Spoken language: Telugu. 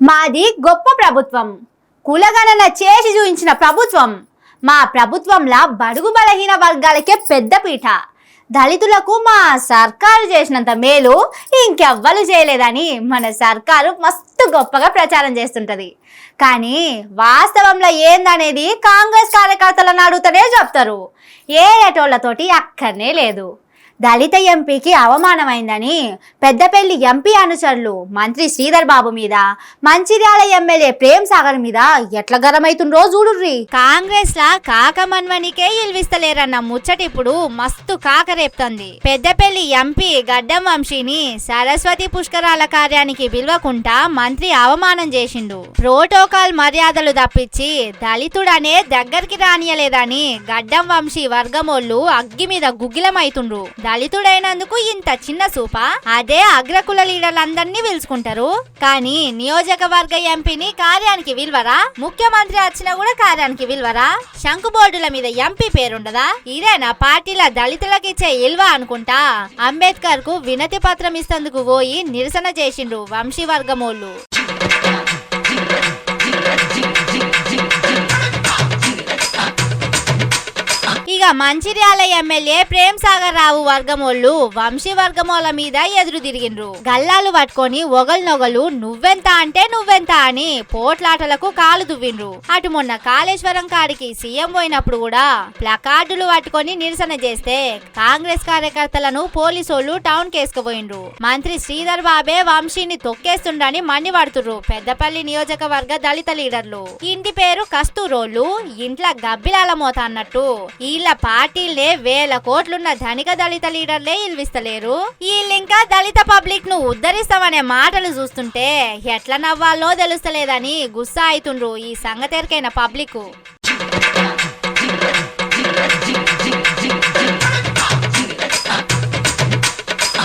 మాది గొప్ప ప్రభుత్వం, కులగణన చేసి చూయించిన ప్రభుత్వం. మా ప్రభుత్వంలా బడుగు బలహీన వర్గాలకే పెద్ద పీఠ. దళితులకు మా సర్కారు చేసినంత మేలు ఇంకెవ్వరు చేయలేదని మన సర్కారు మస్తు గొప్పగా ప్రచారం చేస్తుంటది. కానీ వాస్తవంలో ఏందనేది కాంగ్రెస్ కార్యకర్తలను అడుగుతూనే చెప్తారు. ఏటోళ్లతోటి అక్కడనే లేదు. దళిత ఎంపీకి అవమానమైందని పెద్దపల్లి ఎంపీ అనుచరులు మంత్రి శ్రీధర్ బాబు మీద, మంచిర్యాల ఎమ్మెల్యే ప్రేమ్ సాగర్ మీద ఎట్లా గరమైతుండ్రో చూడుర్రి. కాంగ్రెస్ లా కాకమన్వనికే ఇల్విస్తలేరన్న ముచ్చట ఇప్పుడు మస్తు కాకరేపుతుంది. పెద్దపల్లి ఎంపీ గడ్డం వంశీని సరస్వతి పుష్కరాల కార్యానికి పిలవకుండా మంత్రి అవమానం చేసిండు. ప్రోటోకాల్ మర్యాదలు తప్పించి దళితుడనే దగ్గరికి రానియలేదని గడ్డం వంశీ వర్గమోళ్ళు అగ్గి మీద గుగ్గిలమైతుండ్రు. దళితుడైనందుకు ఇంత చిన్న సూప? అదే అగ్రకుల లీడర్లందరినీ పిలుచుకుంటారు, కానీ నియోజకవర్గ ఎంపీని కార్యానికి విలువరా? ముఖ్యమంత్రి వచ్చినా కూడా కార్యానికి విలువరా? శంకు బోర్డుల మీద ఎంపీ పేరుండదా? ఇదేనా పార్టీల దళితులకు ఇచ్చే ఇల్వ అనుకుంటా అంబేద్కర్ కు వినతి పత్రం ఇస్తందుకు పోయి నిరసన చేసిండ్రు వంశీ వర్గమోళ్ళు. ఇక మంచిర్యాల ఎమ్మెల్యే ప్రేమ్ సాగర్ రావు వర్గమోళ్ళు వంశీ వర్గమోళ్ళ మీద ఎదురు తిరిగిండ్రు. గల్లాలు పట్టుకొని ఒగల్నొగలు నువ్వెంత అంటే నువ్వెంత అని పోట్లాటలకు కాలు దువ్విండ్రు. అటు మొన్న కాళేశ్వరం కాడికి సీఎం పోయినప్పుడు కూడా ప్లకార్డులు పట్టుకొని నిరసన చేస్తే కాంగ్రెస్ కార్యకర్తలను పోలీసోళ్లు టౌన్ కేసుకుపోయిండ్రు. మంత్రి శ్రీధర్ బాబే వంశీని తొక్కేస్తుండని మండిపడుతుర్రు పెద్దపల్లి నియోజకవర్గ దళిత లీడర్లు. ఇంటి పేరు కస్తూరోళ్ళు, ఇంట్ల గబ్బిలాల మోత అన్నట్టు వీళ్ళ పార్టీలే వేల కోట్లున్న ధనిక దళిత లీడర్లే ఇల్విస్తలేరు. వీళ్ళింకా దళిత పబ్లిక్ ను ఉద్ధరిస్తామనే మాటలు చూస్తుంటే ఎట్లా నవ్వాలో తెలుస్తలేదని గుస్సా అవుతుండ్రు ఈ సంగతెరకైన పబ్లిక్.